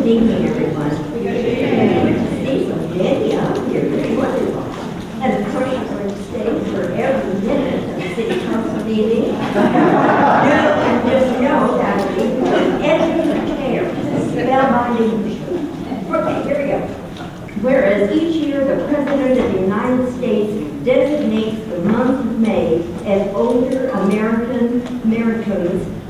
evening, everyone. Good to see so many of you. Very wonderful. And of course, I'm going to stay for every minute of the city council meeting. And just know that we enter the chair. Spellbinding. Okay, here we go. Whereas each year the President of the United States designates the month of May as Older Americans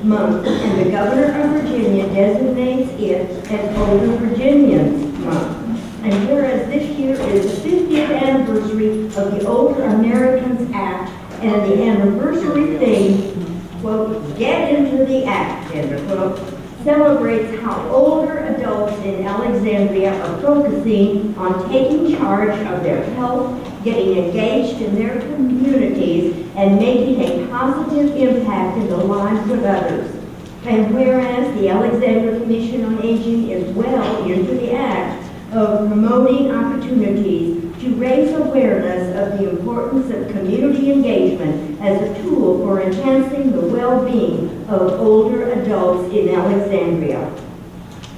Month, and the Governor of Virginia designates it as Older Virginians Month. And whereas this year is the 50th anniversary of the Older Americans Act, and the anniversary theme, quote, "Get into the act," end quote, celebrates how older adults in Alexandria are focusing on taking charge of their health, getting engaged in their communities, and making a positive impact in the lives of others. And whereas the Alexandria Commission on Aging is well into the act of promoting opportunities to raise awareness of the importance of community engagement as a tool for enhancing the well-being of older adults in Alexandria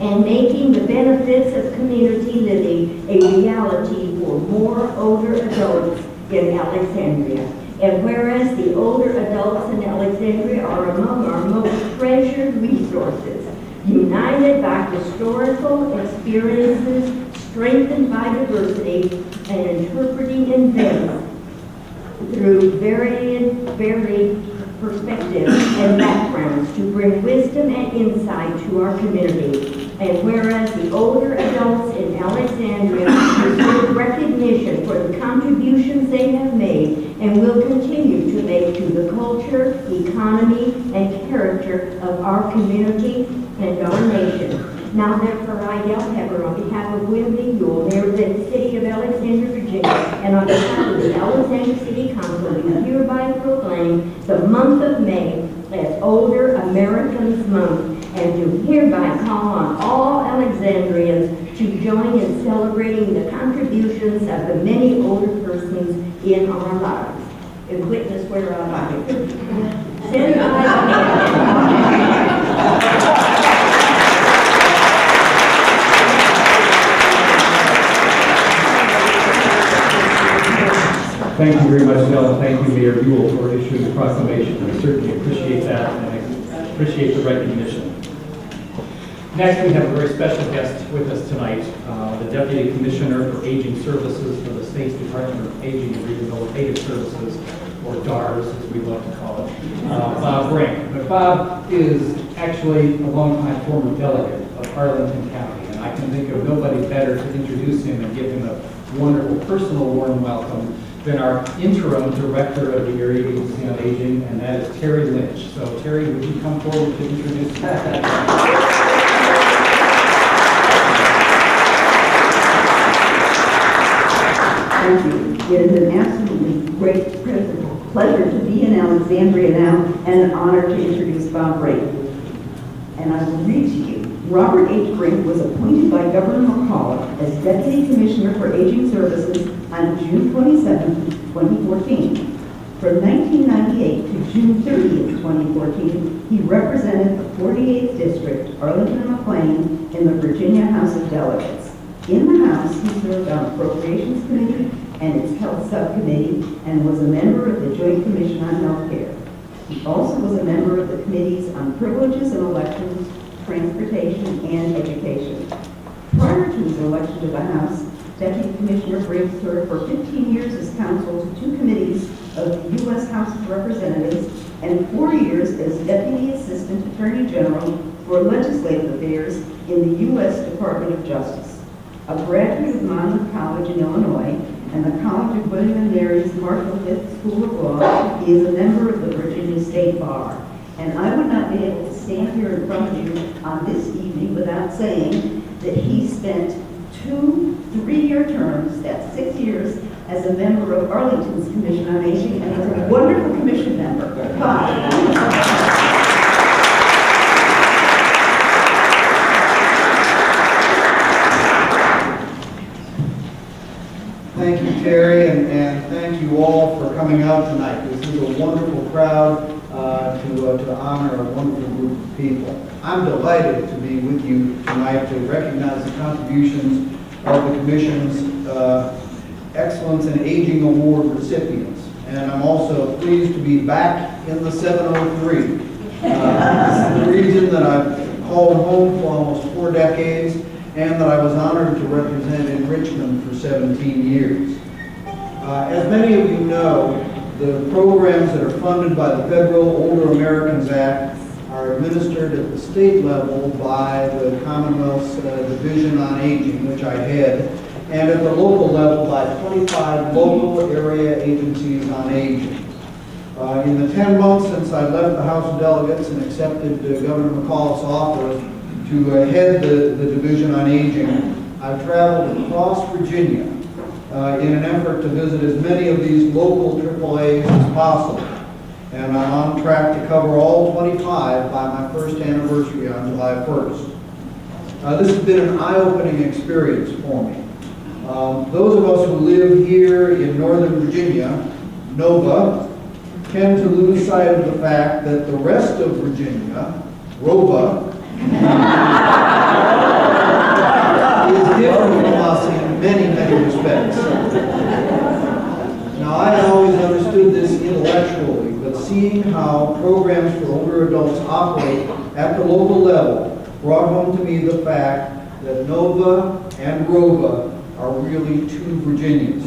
and making the benefits of community living a reality for more older adults in Alexandria. And whereas the older adults in Alexandria are among our most treasured resources, united by historical experiences, strengthened by diversity, and interpreting events through varied perspectives and backgrounds to bring wisdom and insight to our community. And whereas the older adults in Alexandria deserve recognition for the contributions they have made and will continue to make to the culture, economy, and character of our community and our nation. Now therefore I, Del Pepper, on behalf of Willie Yule, Mayor of the City of Alexandria, Virginia, and on behalf of the Alexandria City Council, we hereby proclaim the month of May as Older Americans Month, and do hereby call on all Alexandrians to join in celebrating the contributions of the many older persons in our lives. And witness whereof I send Thank you very much, Del, and thank you, Mayor Buell, for issuing the proclamation. I certainly appreciate that, and I appreciate the recognition. Next, we have a very special guest with us tonight, the Deputy Commissioner for Aging Services for the State's Department of Aging and Rehabilitative Services, or DARS, as we love to call it, Bob Brink. But Bob is actually a longtime former delegate of Arlington County, and I can think of nobody better to introduce him and give him a wonderful personal warm welcome than our interim director of the Area Agency on Aging, and that is Terry Lynch. So Terry, would you come forward to introduce yourself? Thank you. It is an absolutely great pleasure to be in Alexandria now, and an honor to introduce Bob Brink. And I will read to you. Robert H. Brink was appointed by Governor McCulloch as Deputy Commissioner for Aging Services on June 27, 2014. From 1998 to June 30, 2014, he represented the 48th District, Arlington and McLean, in the Virginia House of Delegates. In the House, he served on Appropriations Committee and its Health Subcommittee, and was a member of the Joint Commission on Health Care. He also was a member of the Committees on Privileges and Elections, Transportation, and Education. Prior to his election to the House, Deputy Commissioner Brink served for 15 years as counsel to 2 committees of the U.S. House of Representatives and 4 years as Deputy Assistant Attorney General for Legislative Affairs in the U.S. Department of Justice. A graduate of Monmouth College in Illinois and the College of William and Mary's Marshall Fifth School of Law, he is a member of the Virginia State Bar. And I would not be able to stand here in front of you on this evening without saying that he spent 2 3-year terms, that's 6 years, as a member of Arlington's Commission on Aging, and is a wonderful commission member. Thank you, Terry, and thank you all for coming out tonight. This is a wonderful crowd. to honor a wonderful group of people. I'm delighted to be with you tonight to recognize the contributions of the Commission's Excellence in Aging Award recipients. And I'm also pleased to be back in the 703. This is the region that I've called home for almost 4 decades, and that I was honored to represent in Richmond for 17 years. As many of you know, the programs that are funded by the Federal Older Americans Act are administered at the state level by the Commonwealth's Division on Aging, which I head, and at the local level by 25 local area agencies on aging. In the 10 months since I left the House of Delegates and accepted Governor McAuliffe's offer to head the Division on Aging, I've traveled across Virginia in an effort to visit as many of these local AAAs as possible. And I'm on track to cover all 25 by my first anniversary on July 1st. This has been an eye-opening experience for me. Those of us who live here in Northern Virginia, Nova, tend to lose sight of the fact that the rest of Virginia, Rova, is different from us in many, many respects. Now, I had always understood this intellectually, but seeing how programs for older adults operate at the local level brought home to me the fact that Nova and Rova are really 2 Virginias.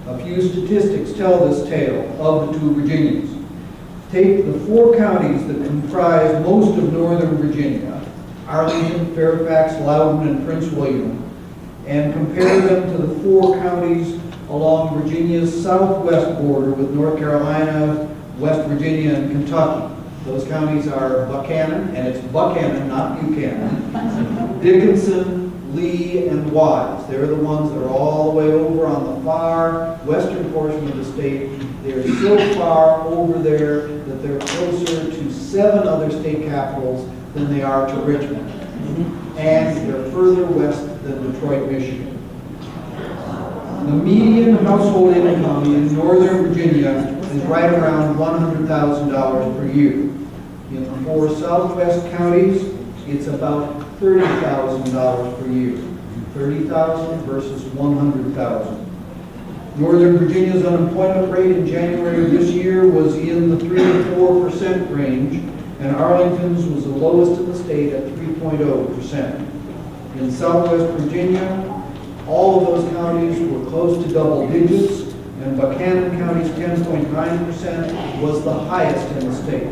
A few statistics tell this tale of the 2 Virginias. Take the 4 counties that comprise most of Northern Virginia, Arlington, Fairfax, Loudoun, and Prince William, and compare them to the 4 counties along Virginia's southwest border with North Carolina, West Virginia, and Kentucky. Those counties are Buchanan, and it's Buchanan, not Buchanan, Dickinson, Lee, and Wise. They're the ones that are all the way over on the far western portion of the state. They're so far over there that they're closer to 7 other state capitals than they are to Richmond. And they're further west than Detroit, Michigan. The median household income in Northern Virginia is right around $100,000 per year. In the 4 southwest counties, it's about $30,000 per year. 30,000 versus 100,000. Northern Virginia's unemployment rate in January of this year was in the 3 to 4% range, and Arlington's was the lowest in the state at 3.0%. In Southwest Virginia, all of those counties were close to double digits, and Buchanan County's 10.9% was the highest in the state.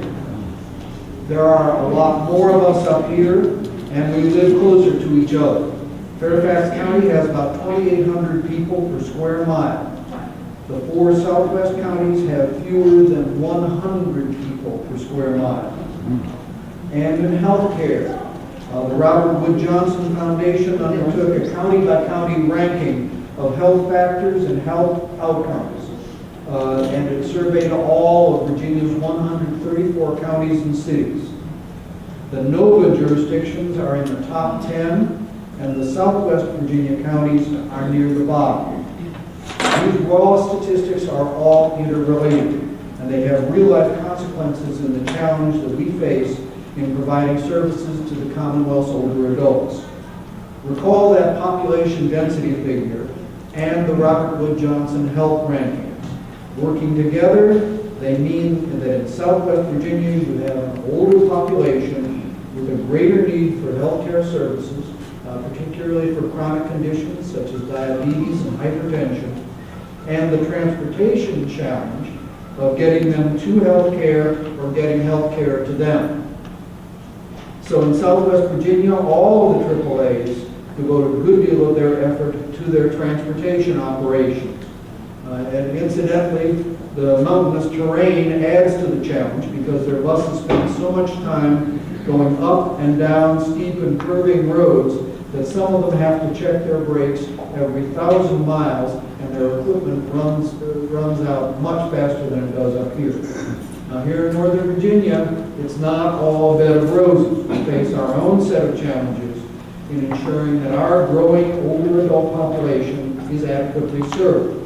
There are a lot more of us up here, and we live closer to each other. Fairfax County has about 2,800 people per square mile. The 4 southwest counties have fewer than 100 people per square mile. And in healthcare, the Robert Wood Johnson Foundation undertook a county-by-county ranking of health factors and health outcomes. And it surveyed all of Virginia's 134 counties and cities. The Nova jurisdictions are in the top 10, and the Southwest Virginia counties are near the bottom. These raw statistics are all interrelated, and they have real-life consequences in the challenge that we face in providing services to the Commonwealth's older adults. Recall that population density figure and the Robert Wood Johnson health ranking. Working together, they mean that in Southwest Virginia you have an older population with a greater need for healthcare services, particularly for chronic conditions such as diabetes and hypertension, and the transportation challenge of getting them to healthcare or getting healthcare to them. So in Southwest Virginia, all of the AAAs devote a good deal of their effort to their transportation operations. And incidentally, the mountainous terrain adds to the challenge because their buses spend so much time going up and down steep and curving roads that some of them have to check their brakes every 1,000 miles, and their equipment runs out much faster than it does up here. Now here in Northern Virginia, it's not all a bed of roses. We face our own set of challenges in ensuring that our growing older adult population is adequately served.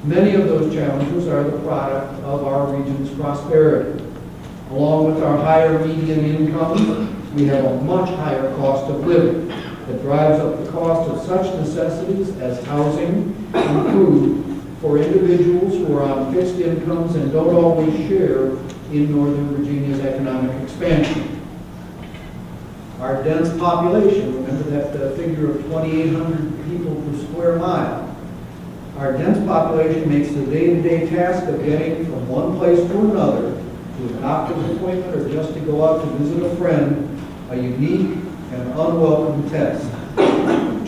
Many of those challenges are the product of our region's prosperity. Along with our higher median income, we have a much higher cost of living that drives up the cost of such necessities as housing and food for individuals who are on fixed incomes and don't always share in Northern Virginia's economic expansion. Our dense population, remember that figure of 2,800 people per square mile. Our dense population makes the day-to-day task of getting from one place to another, to a doctor's appointment or just to go out to visit a friend, a unique and unwelcome test.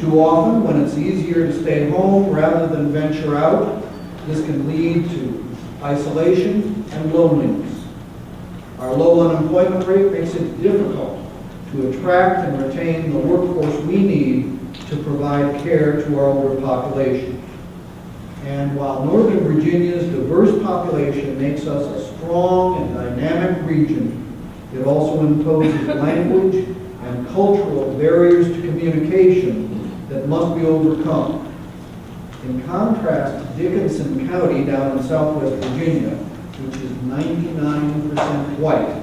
Too often, when it's easier to stay home rather than venture out, this can lead to isolation and loneliness. Our low unemployment rate makes it difficult to attract and retain the workforce we need to provide care to our older population. And while Northern Virginia's diverse population makes us a strong and dynamic region, it also imposes language and cultural barriers to communication that must be overcome. In contrast to Dickinson County down in southwest Virginia, which is 99% white,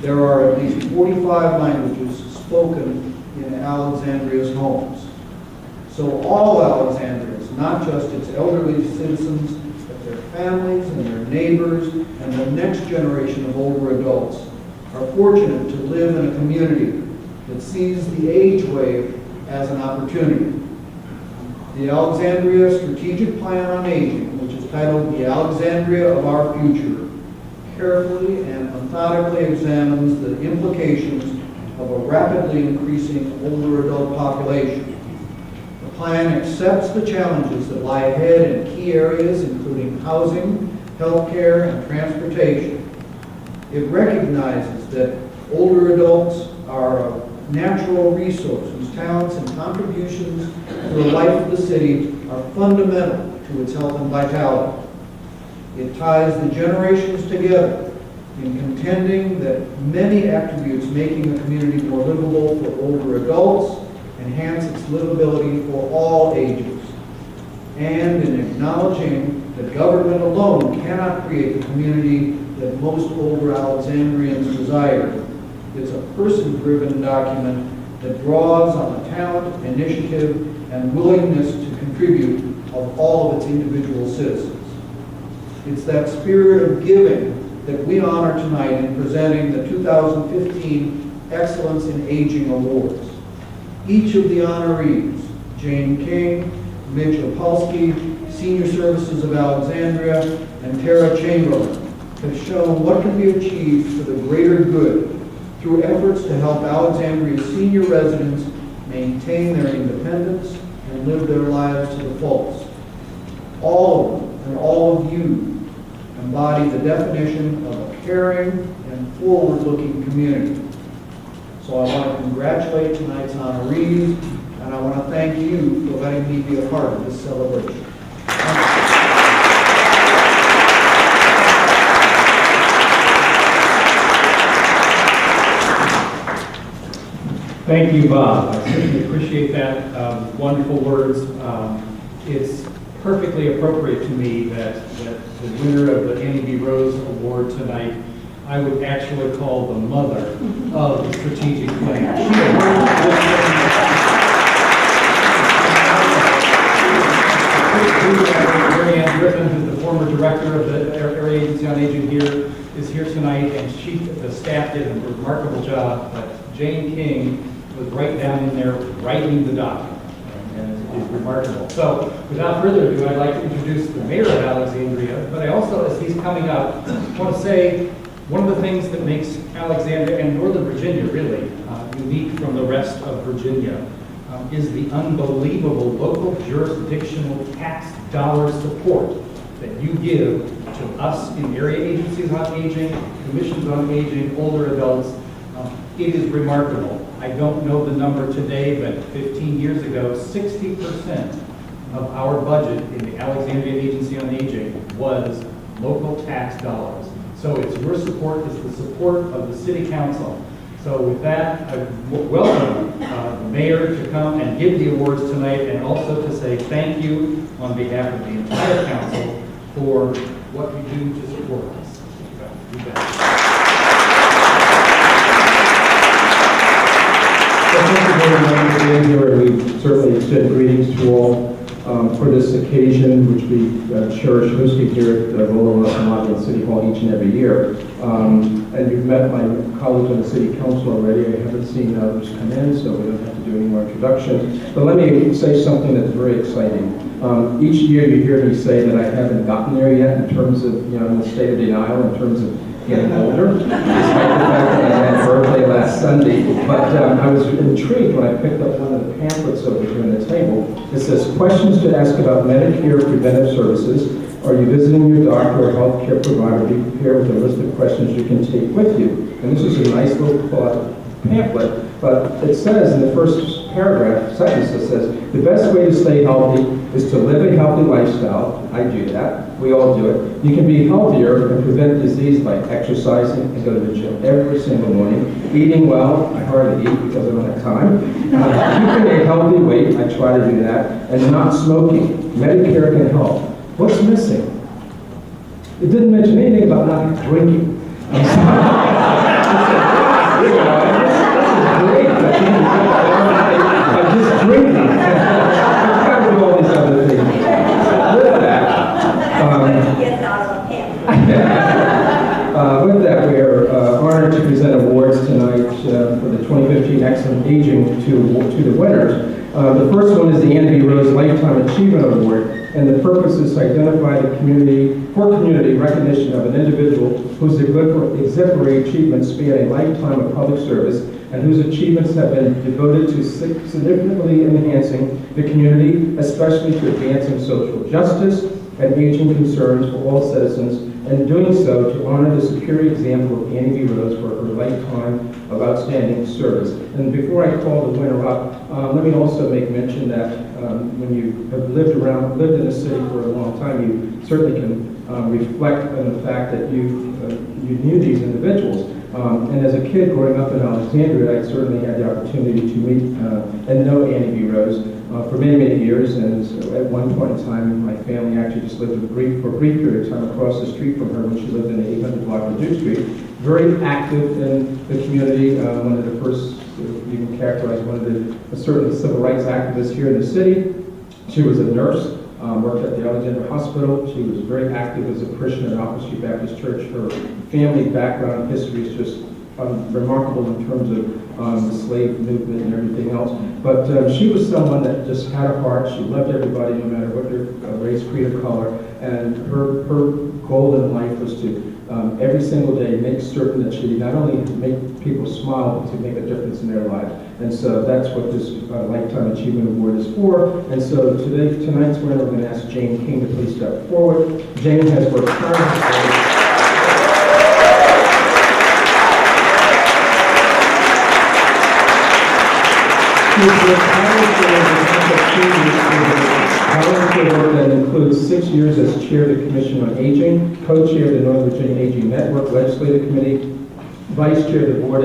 there are at least 45 languages spoken in Alexandria's homes. So all Alexandrians, not just its elderly citizens, but their families and their neighbors and the next generation of older adults, are fortunate to live in a community that sees the age wave as an opportunity. The Alexandria Strategic Plan on Aging, which is titled The Alexandria of Our Future, carefully and methodically examines the implications of a rapidly increasing older adult population. The plan accepts the challenges that lie ahead in key areas including housing, healthcare, and transportation. It recognizes that older adults are a natural resource whose talents and contributions to the life of the city are fundamental to its health and vitality. It ties the generations together in contending that many attributes making a community more livable for older adults enhance its livability for all ages, and in acknowledging that government alone cannot create the community that most older Alexandrians desire. It's a person-driven document that draws on the talent, initiative, and willingness to contribute of all of its individual citizens. It's that spirit of giving that we honor tonight in presenting the 2015 Excellence in Aging Awards. Each of the honorees, Jane King, Mitch Opolsky, Senior Services of Alexandria, and Tara Chamberlain, have shown what can be achieved for the greater good through efforts to help Alexandria's senior residents maintain their independence and live their lives to the fullest. All of them and all of you embody the definition of a caring and forward-looking community. So I want to congratulate tonight's honorees, and I want to thank you for letting me be a part of this celebration. Thank you, Bob. I certainly appreciate that. Wonderful words. It's perfectly appropriate to me that the winner of the Annie B. Rose Award tonight, I would actually call the mother of the strategic plan. Mary Ann Griffin, who's the former director of the Area Agency on Aging here, is here tonight, and the staff did a remarkable job. But Jane King was right down in there writing the document, and it's remarkable. So, without further ado, I'd like to introduce the mayor of Alexandria, but I also, as he's coming up, want to say one of the things that makes Alexandria and Northern Virginia really unique from the rest of Virginia is the unbelievable local jurisdictional tax dollar support that you give to us in area agencies on aging, commissions on aging, older adults. It is remarkable. I don't know the number today, but 15 years ago, 60% of our budget in the Alexandria Agency on Aging was local tax dollars. So it's your support, it's the support of the City Council. So with that, I welcome the mayor to come and give the awards tonight, and also to say thank you on behalf of the entire council for what you do to support us. You bet. everyone for being here, and we certainly extend greetings to all for this occasion, which we cherish hosting here at Roland Russell City Hall each and every year. And you've met my colleagues on the City Council already. I haven't seen others come in, so we don't have to do any more introductions. But let me say something that's very exciting. Each year you hear me say that I haven't gotten there yet in terms of, in the state of denial, in terms of getting older, despite the fact that I had birthday last Sunday. But I was intrigued when I picked up one of the pamphlets over here on the table. It says, questions to ask about Medicare preventive services. Are you visiting your doctor or health care provider? Be prepared with a list of questions you can take with you. And this is a nice little pamphlet, but it says in the first sentence, it says, the best way to stay healthy is to live a healthy lifestyle. I do that. We all do it. You can be healthier and prevent disease by exercising and go to the gym every single morning. Eating well. I hardly eat because I don't have time. Keeping a healthy weight. I try to do that. And not smoking. Medicare can help. What's missing? It didn't mention anything about not drinking. I'm great. I'm just drinking. I'm trying to do all these other things. With that, we are honored to present awards tonight for the 2015 Excellent Aging to the winners. The first one is the Anna B. Rose Lifetime Achievement Award, and the purpose is to identify the community recognition of an individual whose exemplary achievements span a lifetime of public service and whose achievements have been devoted to significantly enhancing the community, especially to advancing social justice and aging concerns for all citizens, and doing so to honor the superior example of Annie B. Rose for her lifetime of outstanding service. And before I call the winner up, let me also make mention that when you have lived in the city for a long time, you certainly can reflect on the fact that you knew these individuals. And as a kid growing up in Alexandria, I certainly had the opportunity to meet and know Annie B. Rose for many, many years. And so at one point in time, my family actually just lived for a brief period of time across the street from her when she lived in the 800 block of Duke Street. Very active in the community, one of the first, you can characterize one of the certainly civil rights activists here in the city. She was a nurse. Worked at the Alexandria Hospital. She was very active as a parishioner at Alpha Street Baptist Church. Her family background history is just remarkable in terms of the slave movement and everything else. But she was someone that just had a heart. She loved everybody, no matter what their race, creed, or color. And her goal in life was to every single day make certain that she not only make people smile, but to make a difference in their lives. And so that's what this Lifetime Achievement Award is for. And so tonight's winner, we're going to ask Jane King to please step forward. Jane has worked hard. Volunteer work that includes 6 years as chair of the Commission on Aging, co-chair of the Northern Virginia Aging Network Legislative Committee, vice chair of the board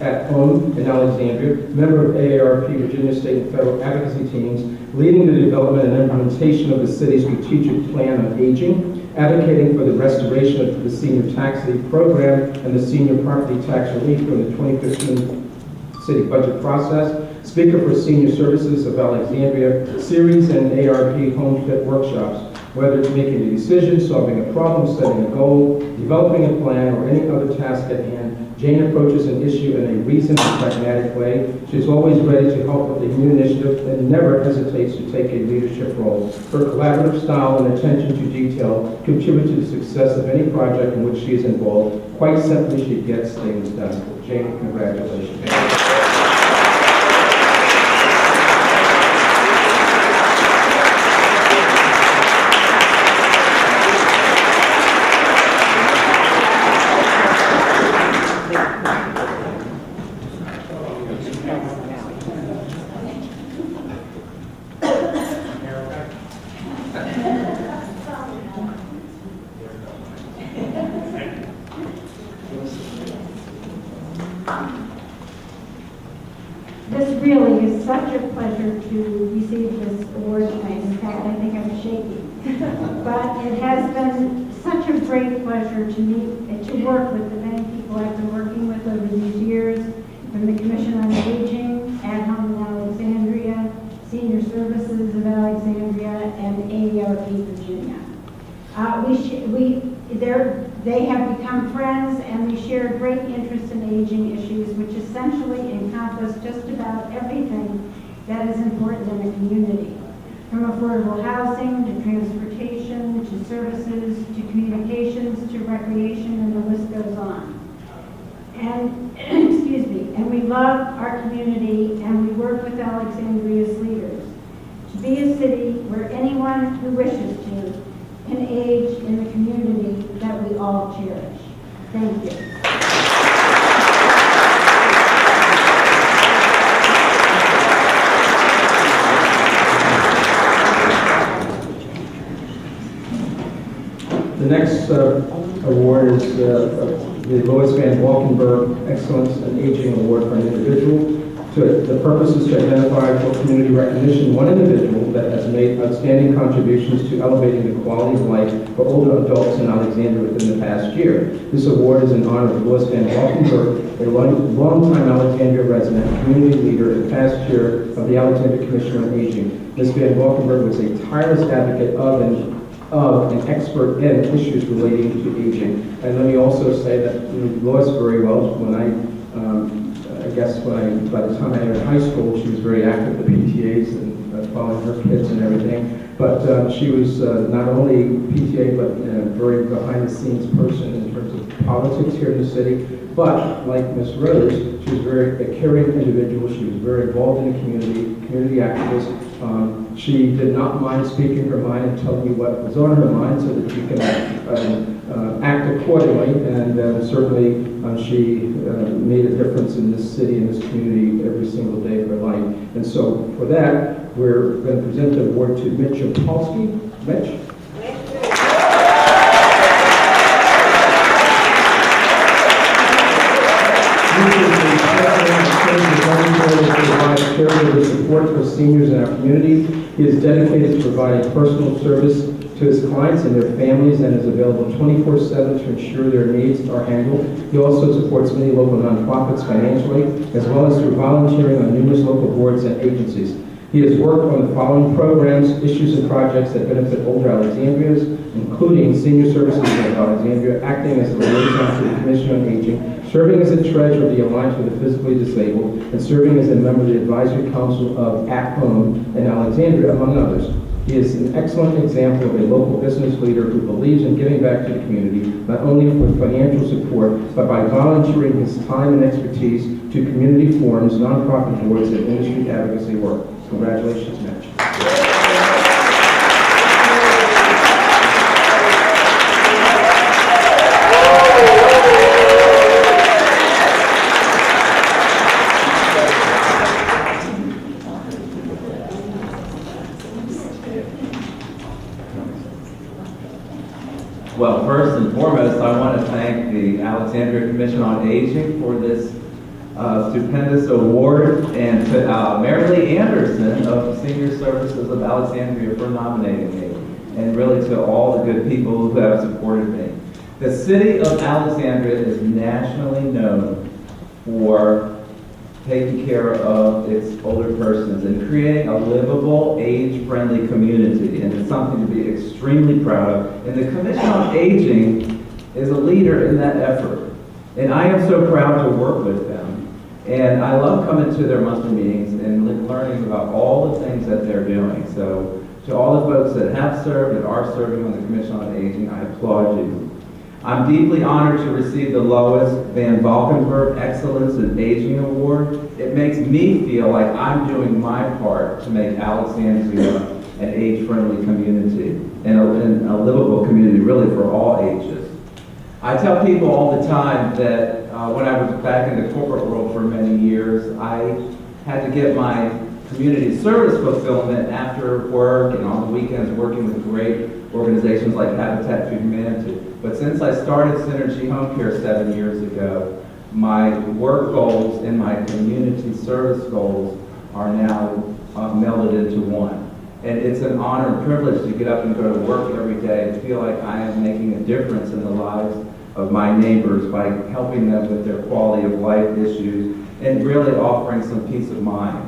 at home in Alexandria, member of AARP Virginia State and Federal Advocacy Teams, leading the development and implementation of the city's strategic plan on aging, advocating for the restoration of the senior tax relief program and the senior property tax relief during the 2015 city budget process, speaker for Senior Services of Alexandria series and ARP Home Fit workshops. Whether it's making a decision, solving a problem, setting a goal, developing a plan, or any other task at hand, Jane approaches an issue in a reasoned and pragmatic way. She's always ready to help with a new initiative and never hesitates to take a leadership role. Her collaborative style and attention to detail contribute to the success of any project in which she is involved. Quite simply, she gets things done. Jane, congratulations. This really is such a pleasure to receive this award tonight. In fact, I think I'm shaking. But it has been such a great pleasure to meet and to work with the many people I've been working with over these years, from the Commission on Aging, Ad Hoc great interest in aging issues, which essentially encompass just about everything that is important in a community, from affordable housing to transportation to services to communications to recreation, and the list goes on. And, excuse me, and we love our community and we work with Alexandria's leaders to be a city where anyone who wishes to can age in the community that we all cherish. Thank you. The next award is the Lois Van Valkenburg Excellence in Aging Award for an individual. The purpose is to identify for community recognition one individual that has made outstanding contributions to elevating the quality of life for older adults in Alexandria within the past year. This award is in honor of Lois Van Valkenburg, a longtime Alexandria resident, community leader, and past chair of the Alexandria Commission on Aging. Ms. Van Valkenburg was a tireless advocate of and expert in issues relating to aging. And let me also say that Lois very well, by the time I entered high school, she was very active in the PTAs and following her kids and everything. But she was not only PTA, but very behind-the-scenes person in terms of politics here in the city. But like Ms. Rose, she was a caring individual. She was very involved in the community activist. She did not mind speaking her mind and telling you what was on her mind so that you can act accordingly. And certainly she made a difference in this city and this community every single day of her life. And so for that, we're going to present the award to Mitch Opolsky. Mitch? Caregiver support for seniors in our community. He is dedicated to providing personal service to his clients and their families and is available 24/7 to ensure their needs are handled. He also supports many local nonprofits financially, as well as through volunteering on numerous local boards and agencies. He has worked on the following programs, issues, and projects that benefit older Alexandrians, including senior services in Alexandria, acting as a liaison to the Commission on Aging, serving as a treasurer of the Alliance for the Physically Disabled, and serving as a member of the Advisory Council of At Home in Alexandria, among others. He is an excellent example of a local business leader who believes in giving back to the community, not only with financial support, but by volunteering his time and expertise to community forums, nonprofit boards, and industry advocacy work. Congratulations, Mitch. Well, first and foremost, I want to thank the Alexandria Commission on Aging for this stupendous award, and to Mary Lee Anderson of Senior Services of Alexandria for nominating me, and really to all the good people who have supported me. The city of Alexandria is nationally known for taking care of its older persons and creating a livable, age-friendly community, and it's something to be extremely proud of. And the Commission on Aging is a leader in that effort, and I am so proud to work with them. And I love coming to their monthly meetings and learning about all the things that they're doing. So to all the folks that have served and are serving on the Commission on Aging, I applaud you. I'm deeply honored to receive the Lois Van Valkenburg Excellence in Aging Award. It makes me feel like I'm doing my part to make Alexandria an age-friendly community and a livable community really for all ages. I tell people all the time that when I was back in the corporate world for many years, I had to get my community service fulfillment after work and on the weekends working with great organizations like Habitat for Humanity. But since I started Synergy Home Care 7 years ago, my work goals and my community service goals are now melded into one. And it's an honor and privilege to get up and go to work every day and feel like I am making a difference in the lives of my neighbors by helping them with their quality of life issues and really offering some peace of mind.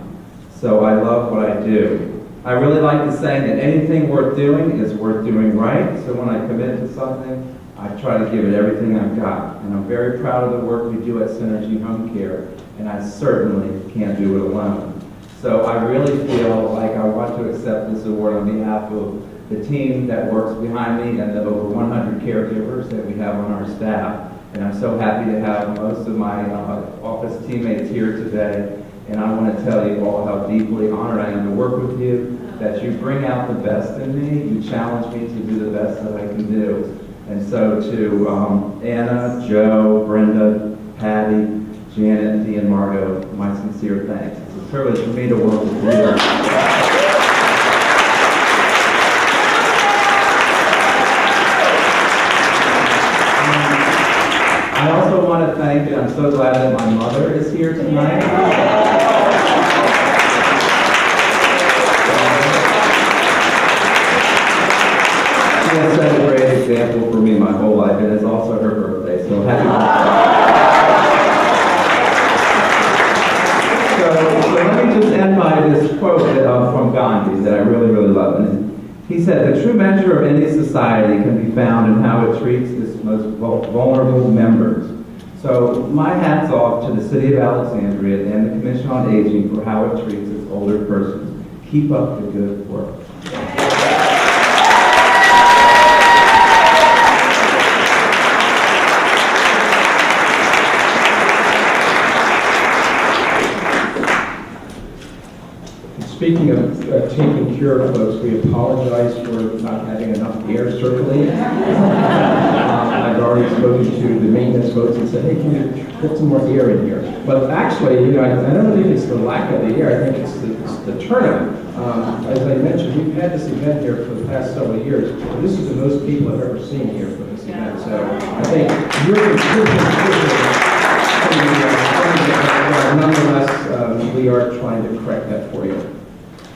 So I love what I do. I really like the saying that anything worth doing is worth doing right. So when I commit to something, I try to give it everything I've got, and I'm very proud of the work we do at Synergy Home Care, and I certainly can't do it alone. So I really feel like I want to accept this award on behalf of the team that works behind me and the over 100 caregivers that we have on our staff. And I'm so happy to have most of my office teammates here today. And I want to tell you all how deeply honored I am to work with you, that you bring out the best in me, you challenge me to do the best that I can do. And so to Anna, Joe, Brenda, Patty, Janet, Dee, and Margot, my sincere thanks. It's a privilege for me to work with you. I also want to thank, and I'm so glad that my mother is here tonight. She has set a great example for me my whole life, and it's also her birthday, so happy birthday. So let me just end by this quote from Gandhi that I really, really love. And he said, "The true measure of any society can be found in how it treats its most vulnerable members." So my hat's off to the City of Alexandria and the Commission on Aging for how it treats its older persons. Keep up the good work. Speaking of taking care of folks, we apologize for not having enough air circulating. I've already spoken to the maintenance folks and said, hey, can you put some more air in here? But actually, I don't think it's the lack of the air, I think it's the turnout. As I mentioned, we've had this event here for the past several years. This is the most people I've ever seen here for this event. So I think nonetheless, we are trying to correct that for you.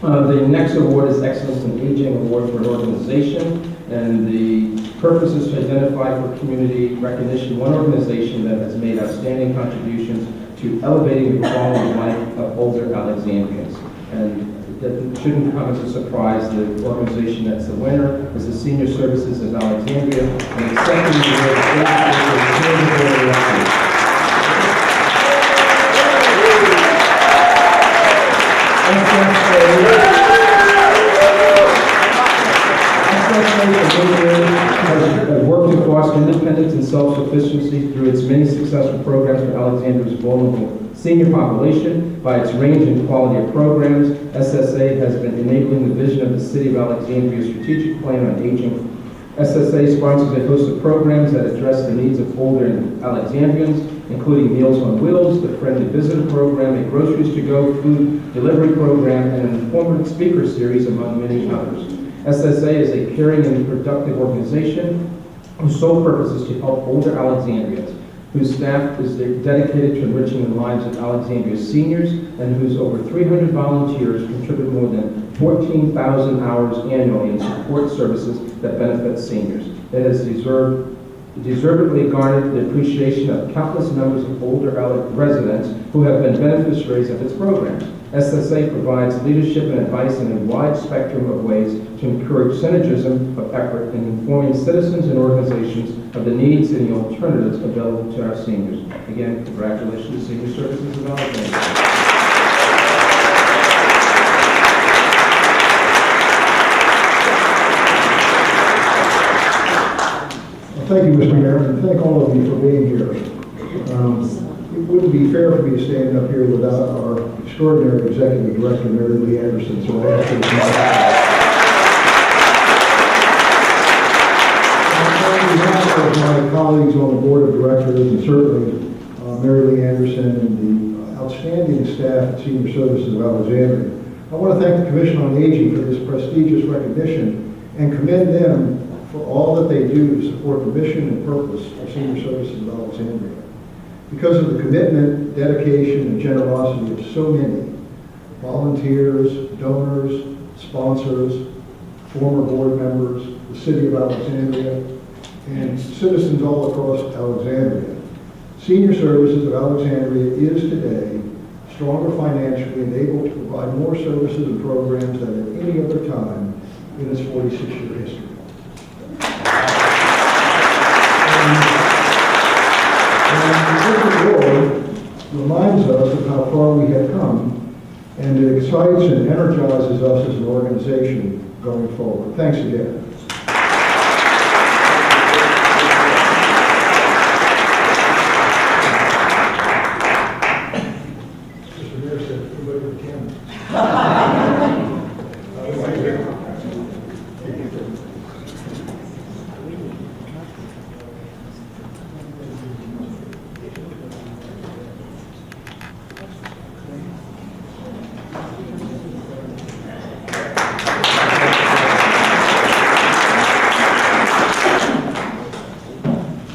The next award is Excellence in Aging Award for an organization, and the purpose is to identify for community recognition one organization that has made outstanding contributions to elevating the quality of life of older Alexandrians. And that shouldn't come as a surprise. The organization that's the winner is the Senior Services of Alexandria, and accepting the award is has worked to foster independence and self-sufficiency through its many successful programs for Alexandria's vulnerable senior population. By its range and quality of programs, SSA has been enabling the vision of the City of Alexandria's strategic plan on aging. SSA sponsors a host of programs that address the needs of older Alexandrians, including Meals on Wheels, the Friendly Visitor Program, a Groceries to Go food delivery program, and an informative speaker series, among many others. SSA is a caring and productive organization whose sole purpose is to help older Alexandrians, whose staff is dedicated to enriching the lives of Alexandria's seniors, and whose over 300 volunteers contribute more than 14,000 hours annually in support services that benefit seniors. It has deservedly garnered the appreciation of countless numbers of older residents who have been beneficiaries of its programs. SSA provides leadership and advice in a wide spectrum of ways to encourage synergism of effort in informing citizens and organizations of the needs and the alternatives available to our seniors. Again, congratulations to Senior Services of Alexandria. Thank you, Mr. Mayor, and thank all of you for being here. It wouldn't be fair for me to stand up here without our extraordinary Executive Director, Mary Lee Anderson, so I ask her to come back. On behalf of my colleagues on the Board of Directors, and certainly Mary Lee Anderson and the outstanding staff at Senior Services of Alexandria, I want to thank the Commission on Aging for this prestigious recognition and commend them for all that they do to support the mission and purpose of Senior Services of Alexandria. Because of the commitment, dedication, and generosity of so many volunteers, donors, sponsors, former board members, the City of Alexandria, and citizens all across Alexandria, Senior Services of Alexandria is today stronger financially and able to provide more services and programs than at any other time in its 46-year history. reminds us of how far we have come, and it excites and energizes us as an organization going forward. Thanks again. Mr. Mayor said, everybody with the camera.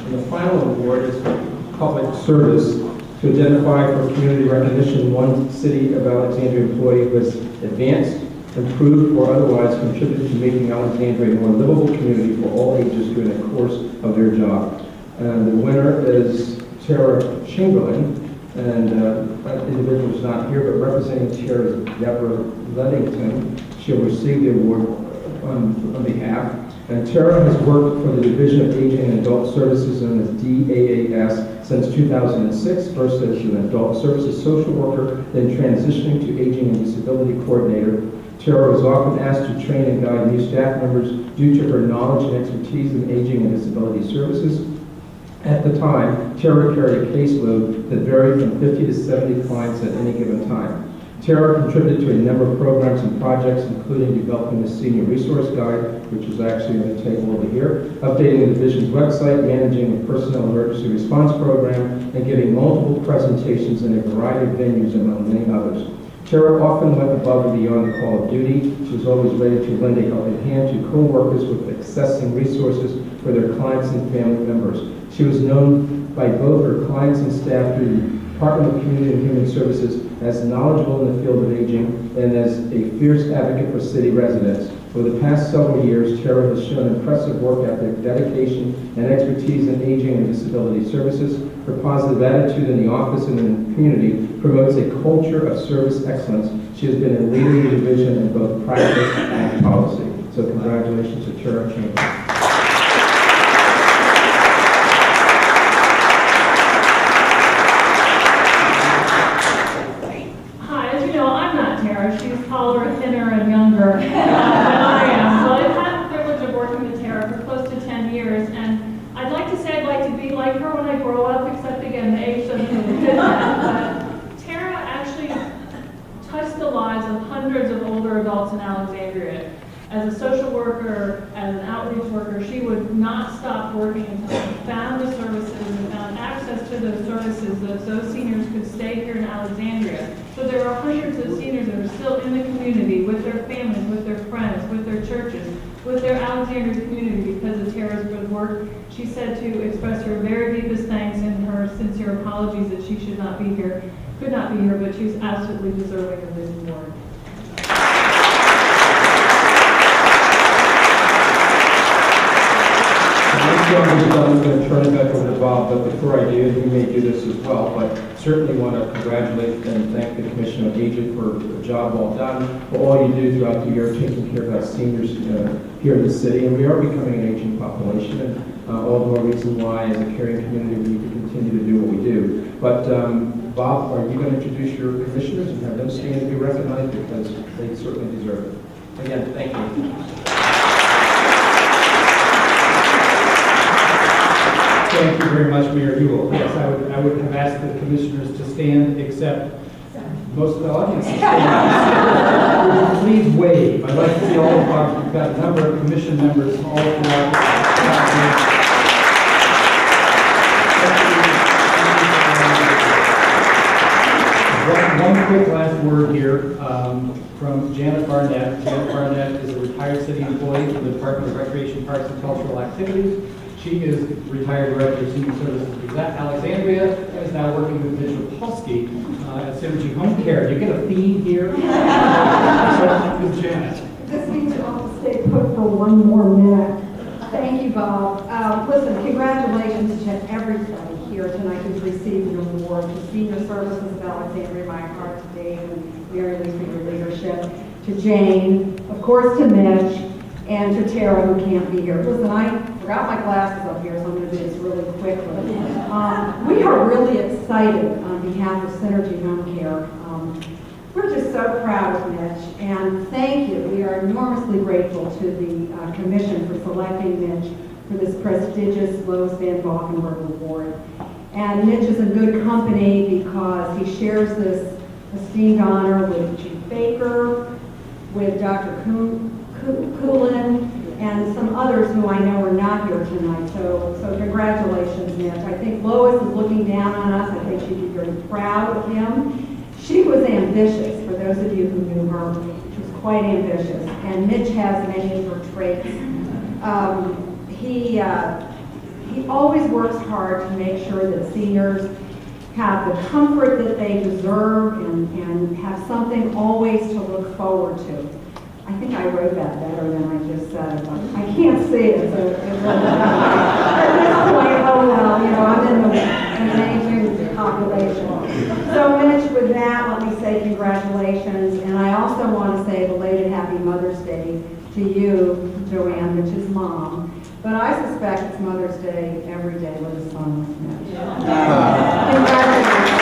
And the final award is public service to identify for community recognition one City of Alexandria employee who has advanced, improved, or otherwise contributed to making Alexandria a more livable community for all ages during the course of their job. And the winner is Tara Chamberlain, and that individual is not here, but representing Tara is Deborah Ludington. She'll receive the award on behalf. And Tara has worked for the Division of Aging and Adult Services, known as DAAS, since 2006, first as an adult services social worker, then transitioning to aging and disability coordinator. Tara was often asked to train and guide new staff members due to her knowledge and expertise in aging and disability services. At the time, Tara carried a caseload that varied from 50 to 70 clients at any given time. Tara contributed to a number of programs and projects, including developing the Senior Resource Guide, which is actually on the table over here, updating the division's website, managing the Personnel Emergency Response Program, and giving multiple presentations in a variety of venues, among many others. Tara often went above and beyond the call of duty. She was always ready to lend a helping hand to co-workers with accessing resources for their clients and family members. She was known by both her clients and staff through the Department of Community and Human Services as knowledgeable in the field of aging and as a fierce advocate for city residents. Over the past several years, Tara has shown impressive work ethic, dedication, and expertise in aging and disability services. Her positive attitude in the office and in the community promotes a culture of service excellence. She has been a leader in the division in both practice and policy. So congratulations to Tara Chamberlain. She's taller, thinner, and younger than I am. So I've had the privilege of working with Tara for close to 10 years, and I'd like to say I'd like to be like her when I grow up, except again, the age doesn't really fit that. But Tara actually touched the lives of hundreds of older adults in Alexandria. As a social worker, as an outreach worker, she would not stop working until she found the services and found access to those services that those seniors could stay here in Alexandria. So there are hundreds of seniors that are still in the community with their families, with their friends, with their churches, with their Alexandria community because of Tara's good work. She said to express her very deepest thanks and her sincere apologies that she should not be here, could not be here, but she's absolutely deserving of this award. I'm going to turn it back over to Bob, but before I do, he may do this as well, but certainly want to congratulate and thank the Commission on Aging for a job well done, for all you do throughout the year, taking care of our seniors here in the city. And we are becoming an aging population, and all the more reason why, as a caring community, we need to continue to do what we do. But Bob, are you going to introduce your commissioners and have them stand and be recognized, because they certainly deserve it. Again, thank you. Thank you very much, Mayor Buell. Yes, I would have asked the commissioners to stand, except most of the audience is standing. Would you please wave? I'd like to see all of our, we've got a number of commission members all throughout. One quick last word here from Janet Barnett. Janet Barnett is a retired city employee from the Department of Recreation, Parks, and Cultural Activities. She is retired director of senior services at Alexandria and is now working with Mitch Rapolsky at Synergy Home Care. Do you get a theme here? So, with Janet. This needs to all stay put for one more minute. Thank you, Bob. Listen, congratulations to everybody here tonight who's received an award. To Senior Services of Alexandria, my heart to Dave and Mary Lee for your leadership. To Jane, of course to Mitch, and to Tara, who can't be here. Listen, I forgot my glasses up here, so I'm going to do this really quickly. We are really excited on behalf behalf of Synergy Home Care. We're just so proud of Mitch, and thank you. We are enormously grateful to the Commission for selecting Mitch for this prestigious Lois Van Valkenburg Award. And Mitch is in good company because he shares this esteemed honor with Chief Baker, with Dr. Coolin, and some others who I know are not here tonight. So congratulations, Mitch. I think Lois is looking down on us. I think she'd be very proud of him. She was ambitious, for those of you who knew her. She was quite ambitious, and Mitch has many of her traits. He always works hard to make sure that seniors have the comfort that they deserve and have something always to look forward to. I think I wrote that better than I just said it, but I can't see it, so at this point, oh well, you know, I'm in the aging population. So Mitch, with that, let me say congratulations, and I also want to say belated Happy Mother's Day to you, Joanne, Mitch's mom. But I suspect it's Mother's Day every day with a son with Mitch. Congratulations.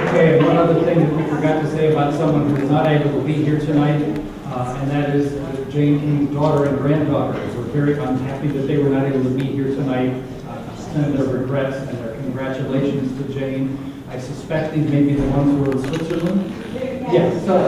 Okay, and one other thing that we forgot to say about someone who's not able to be here tonight, and that is Jane King's daughter and granddaughters. I'm happy that they were not able to be here tonight. Send their regrets and their congratulations to Jane. I suspect these may be the ones who are in Switzerland. Yes. So,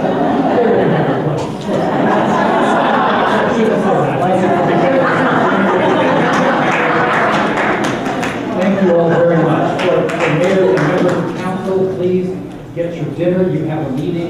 thank you all very much. For mayors and members of council, please get your dinner. You have a meeting